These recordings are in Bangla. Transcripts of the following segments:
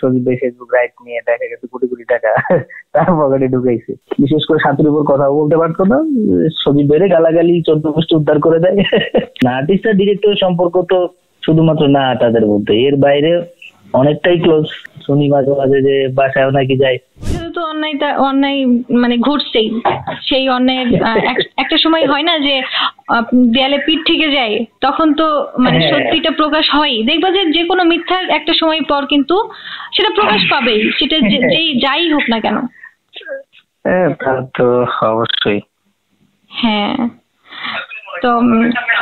সজীব ভাই ফেসবুক রাইট নিয়ে দেখা গেছে কোটি কোটি টাকা তার পকেটে ঢুকাইছে। বিশেষ করে সাথীর উপর কথা বলতে পারতো না, সজীব ভাইরে গালাগালি 14 গোষ্ঠী উদ্ধার করে দেয়। না আর্টিস্ট আর ডিরেক্টরের সম্পর্ক তো শুধুমাত্র না তাদের মধ্যে, এর বাইরে অনেকটাই ক্লোজ। শুনি মাঝে মাঝে যে বাসায় নাকি যায়। তো অন্যায় মানে ঘটছেই, সেই অন্যায়ের একটা সময় হয় না যে দেয়ালে পিঠ থেকে যায়, তখন তো মানে সত্যিটা প্রকাশ হয়। দেখবা যে কোনো মিথ্যার একটা সময় পর কিন্তু সেটা প্রকাশ পাবেই, সেটা যাই হোক না কেন। তা তো অবশ্যই। হ্যাঁ, তো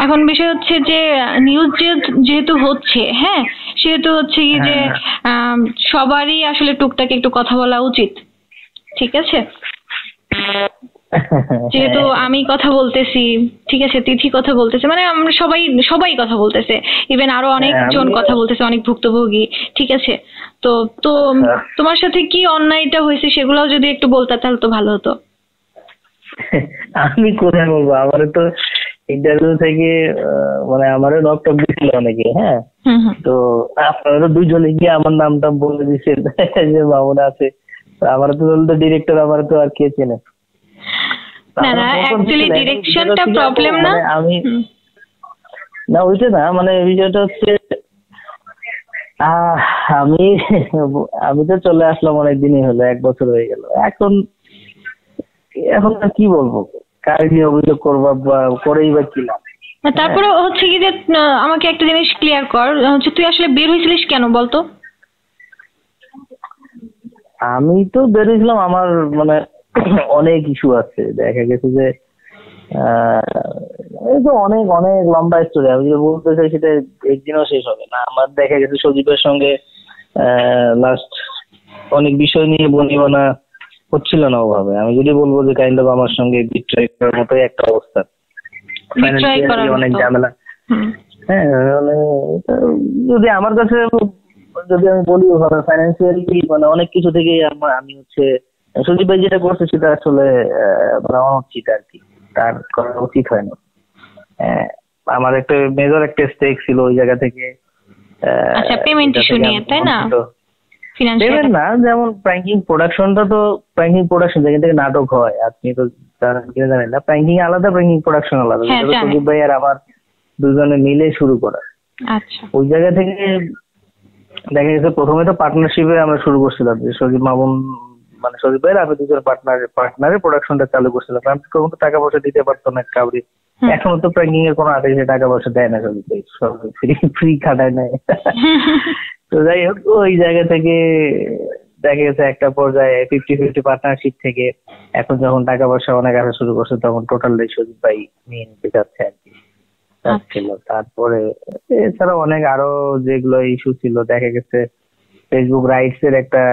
এখন বিষয় হচ্ছে যে নিউজ যেহেতু হচ্ছে, হ্যাঁ সেহেতু হচ্ছে কি যে সবারই আসলে টুকটাক একটু কথা বলা উচিত, ঠিক আছে? যেহেতু আমি কথা বলতেছি, ঠিক আছে, তিথি কথা বলতেছে, মানে আমরা সবাই কথা বলতেছে, ইভেন আরো অনেকজন কথা বলতেছে, অনেক ভুক্তভোগী, ঠিক আছে? তো তো তোমার সাথে কি অন্যায়টা হয়েছে সেগুলোও যদি একটু বলতে তাহলে তো ভালো হতো। আমি কোথায় বলবো, আমার তো ইন্টারভিউ থেকে মানে আমারও নকটক দিছিল অনেকে। হ্যাঁ, তো আপনারা দুইজনে গিয়ে আমার নামটা বলে দিচ্ছেন যে মামুন আছে, আমার তো বলতো ডিরেক্টর, আমার তো আর কে চেনে। না না, অ্যাকচুয়ালি ডিরেকশনটা প্রবলেম না, আমি না ওইটা না, মানে বিষয়টা হচ্ছে আমি তো চলে আসলাম অনেকদিনই হলো, 1 বছর হয়ে গেল। এখন আর কি বলবো, কার নিয়ে অভিযোগ করবো বা করেই বা কি লাভ। তারপরে হচ্ছে কি যে আমাকে একটা জিনিস ক্লিয়ার কর, হচ্ছে তুই আসলে বের হয়েছিলিস কেন বলতো? আমি তো বের হয়েছিলাম, আমার মানে অনেক ইস্যু আছে। দেখা গেছে যে এই তো অনেক অনেক লম্বা স্টোরি, আমি যদি বলতে চাই সেটা একদিনও শেষ হবে না। আমার দেখা গেছে সজীবের সঙ্গে লাস্ট অনেক বিষয় নিয়ে বনিবনা হচ্ছিল না ওভাবে। আমি যদি বলবো যে কাইন্ড অফ আমার সঙ্গে বিট্রাই করার মতোই একটা অবস্থা, অনেক ঝামেলা। হ্যাঁ, মানে যদি আমার কাছে যদি আমি বলি ওভাবে ফাইন্যান্সিয়ালি মানে অনেক কিছু থেকে আমি হচ্ছে সজীব ভাই যেটা করছে সেটা আসলে মানে অনুচিত আর কি, তার করা উচিত হয় না। আমার একটা মেজর একটা স্টেক ছিল ওই জায়গা থেকে। আচ্ছা, পেমেন্ট ইস্যু নিয়ে, তাই না? পেমেন্ট না, যেমন প্র্যাঙ্কিং প্রোডাকশনটা তো প্র্যাঙ্কিং প্রোডাকশন যেখান থেকে নাটক হয়, আপনি তো কিনা জানেন না, প্র্যাঙ্কিং আলাদা, প্র্যাঙ্কিং প্রোডাকশন আলাদা। সজীব ভাই আর আমার দুজনে মিলে শুরু করা। আচ্ছা, ওই জায়গা থেকে দেখা গেছে প্রথমে তো পার্টনারশিপে আমরা শুরু করছিলাম, যে সজীব মামুন মানে সজীব ভাইয়ের আমি দুজন পার্টনারে প্রোডাকশনটা চালু করছিলাম। কারণ কোনো তো টাকা পয়সা দিতে পারতো না কাউরি। এখনো তো প্র্যাঙ্কিং এর কোনো আর্টিস্টে টাকা পয়সা দেয় না, সজীব ভাই সব ফ্রি খাটায় নেয়। তো যাই হোক, ওই জায়গা থেকে দেখা গেছে একটা পর্যায়ে 50-50 পার্টনারশিপ থেকে এখন যখন টাকা পয়সা অনেক আসা শুরু করছে, তখন টোটাল সজীব ভাই নিয়ে নিতে চাচ্ছে আর কি। ছিল তারপরে এছাড়া অনেক আরো যেগুলো ইস্যু ছিল, দেখা গেছে ফেসবুক রাইটস এর একটা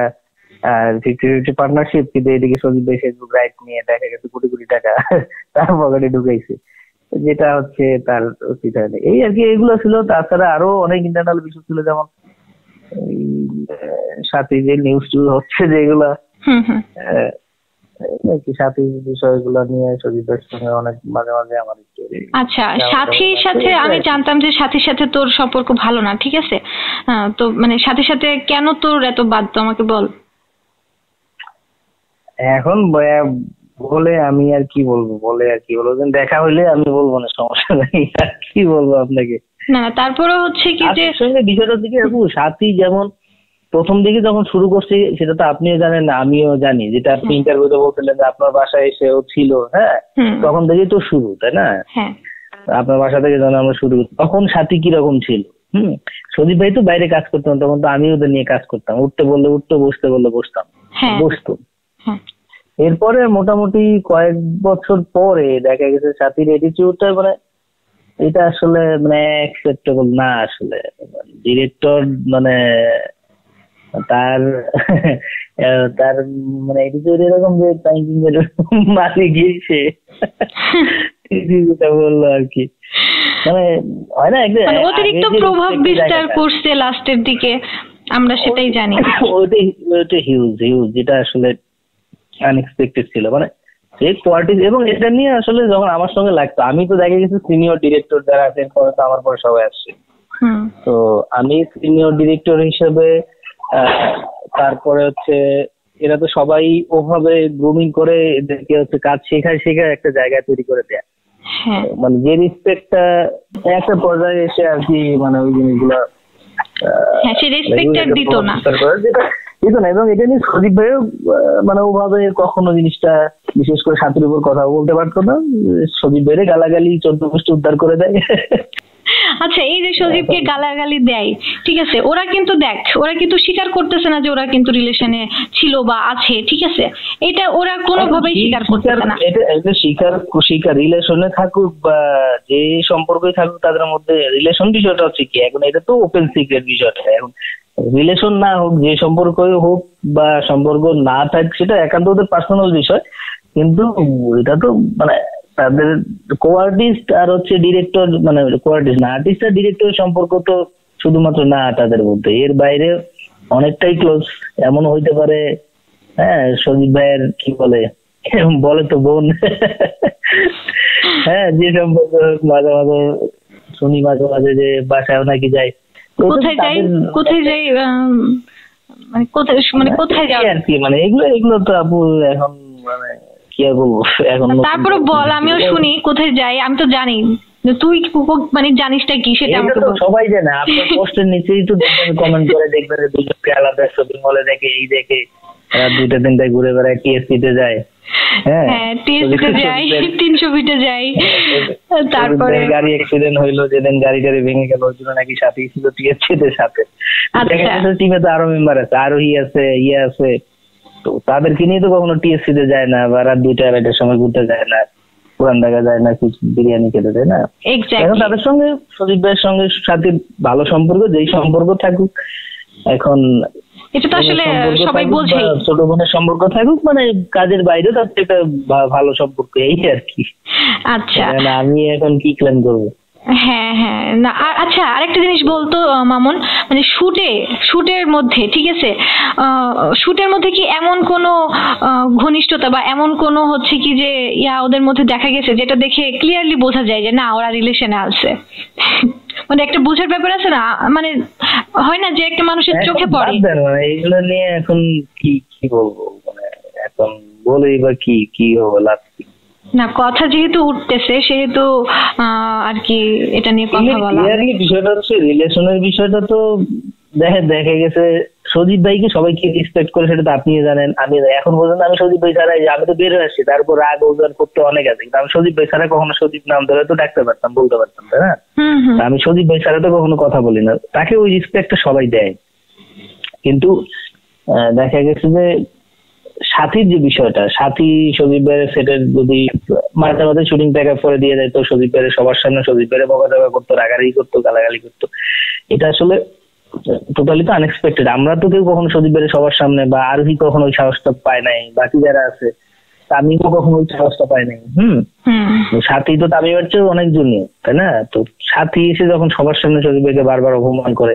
50-50 পার্টনারশিপ, কিন্তু এদিকে সজীব ভাই ফেসবুক রাইট নিয়ে দেখা গেছে কোটি কোটি টাকা তার পকেটে ঢুকাইছে, যেটা হচ্ছে তার উচিত হয়নি। এই আর কি, এগুলো ছিল। তাছাড়া আরো অনেক ইন্টারনাল বিষয় ছিল, যেমন সাথে যে নিউজ হচ্ছে যেগুলা সাথী বিষয়গুলো নিয়ে সজীবের সঙ্গে অনেক মাঝে মাঝে আমার। আচ্ছা, সাথীর সাথে আমি জানতাম যে সাথীর সাথে তোর সম্পর্ক ভালো না, ঠিক আছে? তো মানে সাথীর সাথে কেন তোর এত বাধ্য আমাকে বল। এখন বলে আমি আর কি বলবো, দেখা হইলে আমি বলবো না, সমস্যা নেই। আর কি বলবো আপনাকে। না তারপরে হচ্ছে কি যে বিষয়টার দিকে সাথী যেমন প্রথম দিকে যখন শুরু করছি, সেটা তো আপনিও জানেন না আমিও জানি, যেটা আপনি ইন্টারভিউতে বলছিলেন যে আপনার বাসায় এসেও ছিল। হ্যাঁ, তখন থেকেই তো শুরু, তাই না? আপনার বাসা থেকে যখন আমরা শুরু করছি, তখন সাথী কিরকম ছিল। সজীব ভাই তো বাইরে কাজ করতাম, তখন তো আমি ওদের নিয়ে কাজ করতাম। উঠতে বললে উঠতো, বসতে বললে বসতো। এরপরে মোটামুটি কয়েক বছর পরে দেখা গেছে সাথীর অ্যাটিটিউডটা মানে এটা আসলে মানে অ্যাকসেপ্টেবল না। আসলে ডিরেক্টর মানে তার মানে অ্যাটিটিউড এরকম যে ব্যাংকিং এর মালিক গিয়েছে বললো আর কি, মানে হয় না অতিরিক্ত প্রভাব বিস্তার করছে লাস্টের দিকে, আমরা সেটাই জানি। ওইটা হিউজ, যেটা আসলে আনএক্সপেক্টেড ছিল। মানে সেই কোয়ালিটি, এবং এটা নিয়ে আসলে যখন আমার সঙ্গে লাগতো, আমি তো দেখা গেছে সিনিয়র ডিরেক্টর যারা আছেন আমার পরে সবাই আসছে। তো আমি সিনিয়র ডিরেক্টর হিসেবে তারপরে হচ্ছে এরা তো সবাই ওভাবে গ্রুমিং করে এদেরকে হচ্ছে কাজ শেখায় একটা জায়গায় তৈরি করে দেয়। মানে যে রেসপেক্টটা একটা পর্যায়ে এসে আর কি মানে ওই জিনিসগুলো দিত না এবং এটা নিয়ে সজীব ভাইও মানে ওভাবে কখনো জিনিসটা বিশেষ করে ছাত্রের উপর কথা বলতে পারতো না। সজীব ভাইয়ের গালাগালি 14 গোষ্ঠী উদ্ধার করে দেয়। আচ্ছা, এই যে সজীবকে গালাগালি দেয়, ঠিক আছে, ওরা কিন্তু স্বীকার করতেছে না যে ওরা কিন্তু রিলেশনে ছিল বা আছে, ঠিক আছে, এটা ওরা কোনোভাবেই স্বীকার করতেছে না। এটা স্বীকার রিলেশনে থাকুক বা যে সম্পর্কই থাকুক তাদের মধ্যে রিলেশন বিষয়টা হচ্ছে কি, এখন এটা তো ওপেন সিক্রেট বিষয়টা। এখন রিলেশন না হোক, যে সম্পর্কই হোক বা সম্পর্ক না থাক, সেটা একান্ত ওদের পার্সোনাল বিষয়। কিন্তু এটা তো মানে তাদের কো-আর্টিস্ট আর হচ্ছে ডিরেক্টর, মানে কো-আর্টিস্ট না, আর্টিস্ট আর ডিরেক্টরের সম্পর্ক তো শুধুমাত্র না তাদের মধ্যে, এর বাইরে অনেকটাই ক্লোজ। এমন হইতে পারে, হ্যাঁ, সজীব ভাইয়ের কি বলে তো বোন, হ্যাঁ, যে সম্পর্ক মাঝে মাঝে শুনি, মাঝে মাঝে যে বাসায় নাকি যায়, কোথায় যাই মানে কোথায় যাই আর কি, মানে এগুলো তো আপু এখন মানে কি আর বলবো এখন। তারপরে বল, আমিও শুনি কোথায় যাই, আমি তো জানি, তুই মানে জানিসটা কি সেটা আমাকে বল। সবাই জানে, আপনার পোস্টের নিচেই তো দেখবেন কমেন্ট করে, দেখবেন দুজনকে আলাদা শপিং মলে দেখে, এই দেখে রাত 2টা-3টায় ঘুরে বেড়ায়, টিএসসি তে যায়, হ্যাঁ টিএসসি তে যাই, 300 ফিটে যাই। তারপরে গাড়ি অ্যাক্সিডেন্ট হইলো, যেদিন গাড়ি ভেঙে গেল, ওই জন্য নাকি সাথেই ছিল টিএসসি তে সাথে। টিমে তো আরো মেম্বার আছে, আরোহী আছে, ইয়ে আছে, তো তাদেরকে নিয়ে তো কখনো টিএসসি তে যায় না, বা রাত 2টা-2টার সময় ঘুরতে যায় না, পুরান ঢাকা যায় না, কিছু বিরিয়ানি খেতে যায় না। এখন তাদের সঙ্গে, সজীব ভাইয়ের সঙ্গে সাথে ভালো সম্পর্ক, যেই সম্পর্ক থাকুক, এখন এটা তো আসলে সবাই বোঝে, ছোট বোনের সম্পর্ক থাকুক, মানে কাজের বাইরে তার একটা ভালো সম্পর্ক, এই আর কি। আচ্ছা, আমি এখন কি ক্লেম করবো? হ্যাঁ না। আচ্ছা, আরেকটা জিনিস বলতো মামুন, মানে শুটের মধ্যে, ঠিক আছে, শুটের মধ্যে কি এমন কোনো ঘনিষ্ঠতা বা এমন কোনো হচ্ছে কি যে ওদের মধ্যে দেখা গেছে যেটা দেখে ক্লিয়ারলি বোঝা যায় যে না ওরা রিলেশনে আছে? মানে একটা বুঝার ব্যাপার আছে না, মানে হয় না যে একটা মানুষের চোখে পড়ে। এইগুলো নিয়ে এখন কি বলবো, মানে এখন বলেই বা কি হবে, লাভ না, কথা যেহেতু উঠতেছে সেহেতু আর কি এটা নিয়ে কথা বলা। বিষয়টা হচ্ছে রিলেশনের বিষয়টা তো দেখা গেছে সজীব ভাইকে সবাইকে রেসপেক্ট করে, সেটা তো আপনি জানেন, আমি এখন পর্যন্ত আমি সজীব ভাই ছাড়া, আমি তো বের হয়ে আসছি, তারপর রাগ অভিমান করতে অনেক আছে, কিন্তু আমি সজীব ভাই ছাড়া কখনো সজীব নাম ধরে তো ডাকতে পারতাম, বলতে পারতাম, তাই না? আমি সজীব ভাই ছাড়া তো কখনো কথা বলি না, তাকে ওই রেসপেক্টটা সবাই দেয়। কিন্তু দেখা গেছে যে সাথীর যে বিষয়টা, সাথী সজীব ভাইয়ের সেটের যদি মাঝে মাঝে শুটিং প্যাকআপ করে দিয়ে দেয়, তো সজীব ভাইয়ের সবার সামনে সজীব ভাইয়ের বকাঝকা করতো, রাগারাগি করতো, গালাগালি করতো, এটা আসলে টোটালি তো আনএক্সপেক্টেড। আমরা তো কেউ কখনো সজীব ভাইয়ের সবার সামনে, বা আরোহী কখনো ওই সাহসটা পায় নাই, বাকি যারা আছে তামিমও কখনো ওই সাহসটা পায় নাই। সাথী তো তামিমের চেয়েও অনেক জুনিয়র, তাই না? তো সাথী এসে যখন সবার সামনে সজীব ভাইকে বারবার অপমান করে,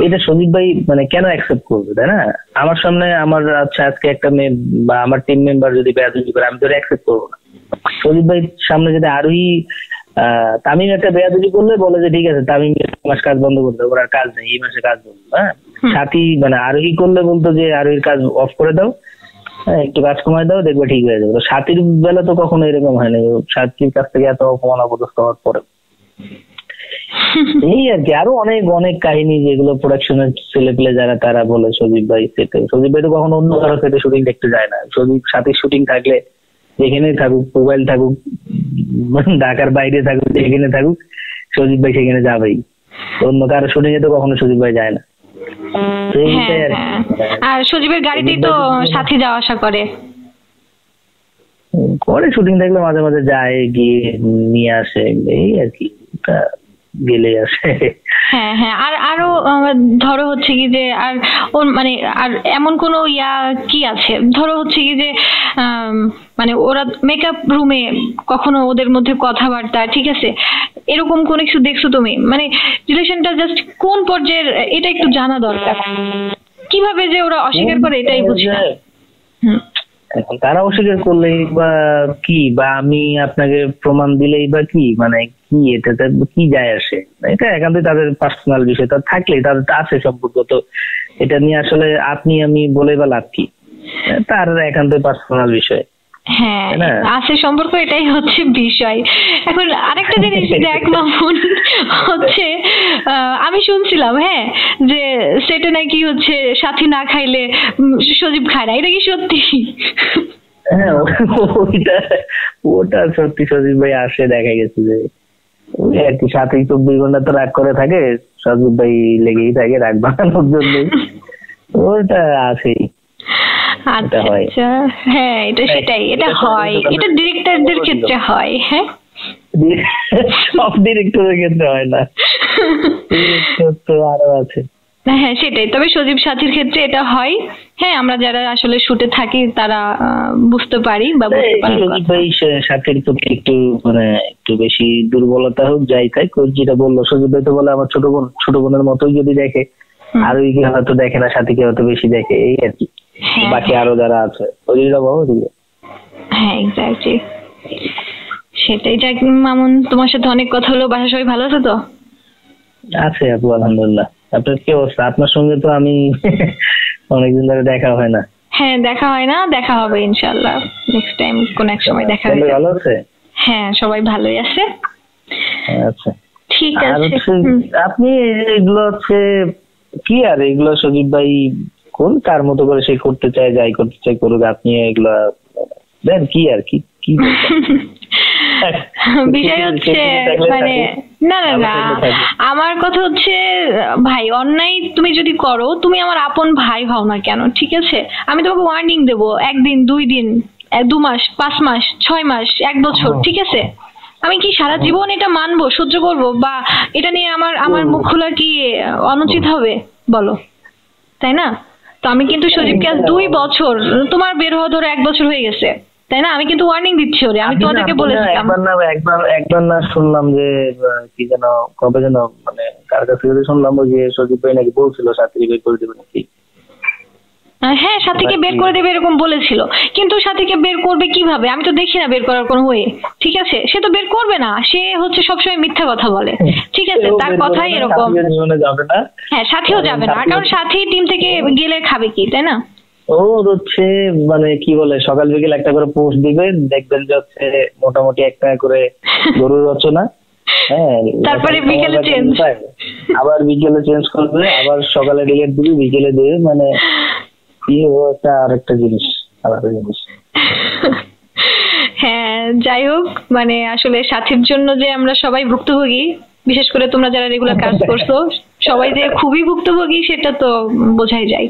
এটা সজীব ভাই মানে কেন অ্যাকসেপ্ট করবে, তাই না? আমার সামনে আমার আজকে একটা মেয়ে বা আমার টিম মেম্বার যদি বেয়াদবি করে, আমি তো অ্যাকসেপ্ট করবো না। সজীব ভাই সামনে যদি আরোহী তামিম একটা বেয়াদবি করলে বলে যে ঠিক আছে, তামিম মাস কাজ বন্ধ করতে, ওর আর কাজ নেই, এই মাসে কাজ বলবো। হ্যাঁ, সাথী মানে আরোহী করলে বলতো যে আরোহীর কাজ অফ করে দাও, একটু কাজ কমায় দাও, দেখবে ঠিক হয়ে যাবে। তো সাথীর বেলা তো কখনো এরকম হয়নি, সাথীর কাছ থেকে এত অপমান অপদস্থ হওয়ার পরে। এই আর কি, আরো অনেক কাহিনী যেগুলো প্রোডাকশনের ছেলে পেলে যারা তারা বলে সজীব ভাই সেটে, সজীব ভাই তো কখনো অন্য কারো সেটে শুটিং দেখতে যায় না। সাথীর শুটিং থাকলে যেখানেই থাকুক, মোবাইল থাকুক, ঢাকার বাইরে থাকুক, যেখানে থাকুক, সজীব ভাই সেখানে যাবেই। অন্য কারো শুটিং এ তো কখনো সজীব ভাই যায় না। আর সজীবের গাড়িতেই তো সাথী যাওয়া আসা করে, শুটিং থাকলে মাঝে মাঝে যায়, গিয়ে নিয়ে আসে, এই আর কি, গেলে আসে। হ্যাঁ আর আরো ধরো হচ্ছে কি যে আর ওর মানে আর এমন কোনো কি আছে, ধরো হচ্ছে কি যে মানে ওরা মেকআপ রুমে কখনো ওদের মধ্যে কথাবার্তা, ঠিক আছে, এরকম কোন কিছু দেখছো তুমি? মানে রিলেশনটা জাস্ট কোন পর্যায়ের এটা একটু জানা দরকার, কিভাবে যে ওরা অস্বীকার করে এটাই বুঝি না। এখন তারা অস্বীকার করলেই বা কি, বা আমি আপনাকে প্রমাণ দিলেই বা কি, মানে কি এটাতে কি যায় আসে? এটা একান্তই তাদের পার্সোনাল বিষয়, তার থাকলে তাদের আছে সম্পর্ক, তো এটা নিয়ে আসলে আপনি আমি বলে বা লাভ কি? তার একান্তই পার্সোনাল বিষয়। হ্যাঁ, আছে সম্পর্ক, এটাই হচ্ছে বিষয়। এখন আরেকটা জিনিস দেখ মামুন, হচ্ছে আমি শুনছিলাম হ্যাঁ যে সেটা নাকি হচ্ছে সাথী না খাইলে সজীব খায় না, এটা কি সত্যি? হ্যাঁ ওটা সত্যি, সজীব ভাই আসে, দেখা গেছে যে ওই আর কি, সাথে 24 ঘন্টা তো রাগ করে থাকে, সজীব ভাই লেগেই থাকে রাগ বানানোর জন্য, ওটা আছেই। আচ্ছা আচ্ছা, হ্যাঁ এটা সেটাই, এটা হয়, এটা ডিরেক্টরদের ক্ষেত্রে হয়। হ্যাঁ, সব ডিরেক্টরের ক্ষেত্রে হয় না, তো আরো আছে। হ্যাঁ সেটাই, তবে সজীব সাথীর ক্ষেত্রে এটা হয়। হ্যাঁ, আমরা যারা আসলে শুটে থাকি তারা বুঝতে পারি বা বুঝতে পারি। সজীব ভাই সাথীর তো একটু মানে একটু বেশি দুর্বলতা হোক যাই তাই, যেটা বললো সজীব ভাই তো বলে আমার ছোট বোনের মতোই যদি দেখে, আর ওই হয়তো দেখে না, সাথীকে হয়তো বেশি দেখে, এই আর কি। বাকি আরো যারা আছে ওইরা বাবা দিকে। হ্যাঁ এক্স্যাক্টলি, সেটাই। যাক মামুন, তোমার সাথে অনেক কথা হলো। বাসা সবাই ভালো আছে তো? আছে আপু, আলহামদুলিল্লাহ। আপনার কি অবস্থা? আপনার সঙ্গে তো আমি অনেকদিন ধরে দেখা হয় না। হ্যাঁ দেখা হয় না, দেখা হবে ইনশাআল্লাহ নেক্সট টাইম, কোন এক সময় দেখা হবে। ভালো আছে? হ্যাঁ সবাই ভালোই আছে। আচ্ছা ঠিক আছে। আপনি এগুলো হচ্ছে কি, আর এগুলো সজীব ভাই কোন কার মতো করে সে করতে চায়, যাই করতে চায় করুক, আপনি এগুলা দেন কি আর কি কি বিষয় হচ্ছে মানে না না না, আমার কথা হচ্ছে ভাই, অন্যায় তুমি যদি করো, তুমি আমার আপন ভাই হও না কেন, ঠিক আছে? আমি তোমাকে ওয়ার্নিং দেবো, 1 দিন 2 দিন 2 মাস 5 মাস 6 মাস 1 বছর, ঠিক আছে? আমি কি সারা জীবন এটা মানবো, সহ্য করবো, বা এটা নিয়ে আমার মুখ খোলা কি অনুচিত হবে বলো, তাই না? তো আমি কিন্তু সজীবকে আজ 2 বছর, তোমার বের হওয়া ধরো 1 বছর হয়ে গেছে, তাই না? আমি কিন্তু ওয়ার্নিং দিচ্ছি ওরে, আমি তোমাদেরকে বলেছিলাম। একবার না শুনলাম যে কি যেন, কবে যেন, মানে কার কাছ থেকে শুনলাম যে সজীব ভাই নাকি বলছিল সাথীকে বের করে দেবে নাকি। হ্যাঁ সাথীকে বের করে দেবে এরকম বলেছিল, কিন্তু সাথীকে বের করবে কিভাবে? আমি তো দেখি না বের করার কোনো ওয়ে, ঠিক আছে? সে তো বের করবে না, সে হচ্ছে সবসময় মিথ্যা কথা বলে, ঠিক আছে? তার কথাই এরকম। হ্যাঁ সাথীও যাবে না, কারণ সাথী টিম থেকে গেলে খাবে কি, তাই না? ও হচ্ছে মানে কি বলে, সকাল বিকেল একটা করে পোস্ট দিবে, দেখবেন যে হচ্ছে মোটামুটি একটা করে গরুর রচনা, হ্যাঁ তারপরে বিকেলে চেঞ্জ, আবার বিকেলে চেঞ্জ করবে, আবার সকালে ডিলেট দিবে, বিকেলে দেবে, মানে কি একটা আরেকটা জিনিস, আলাদা জিনিস। হ্যাঁ যাই হোক, মানে আসলে সাথীর জন্য যে আমরা সবাই ভুক্তভোগী, বিশেষ করে তোমরা যারা রেগুলার কাজ করছো, সবাই যে খুবই ভুক্তভোগী সেটা তো বোঝাই যায়।